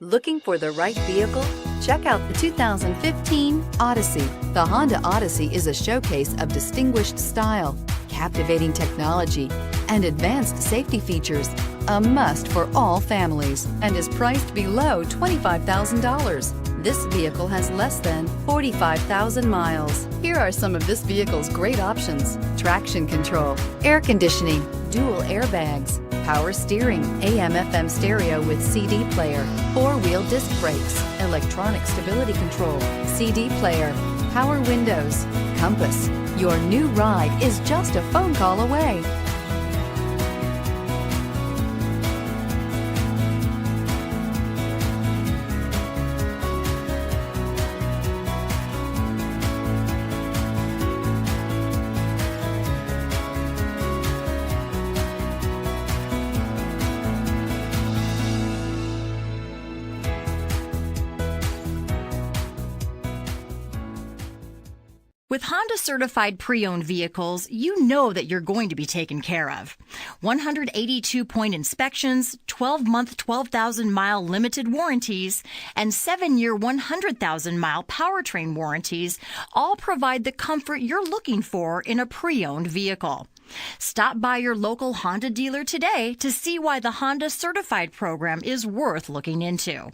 Looking for the right vehicle? Check out the 2015 Odyssey. The Honda Odyssey is a showcase of distinguished style, captivating technology, and advanced safety features. A must for all families and is priced below $25,000. This vehicle has less than 45,000 miles. Here are some of this vehicle's great options: traction control, air conditioning, dual airbags, power steering, AM/FM stereo with CD player, four-wheel disc brakes, electronic stability control, CD player, power windows, compass. Your new ride is just a phone call away. With Honda certified pre-owned vehicles, you know that you're going to be taken care of. 182-point inspections, 12-month, 12,000-mile limited warranties, and 7-year, 100,000-mile powertrain warranties all provide the comfort you're looking for in a pre-owned vehicle. Stop by your local Honda dealer today to see why the Honda certified program is worth looking into.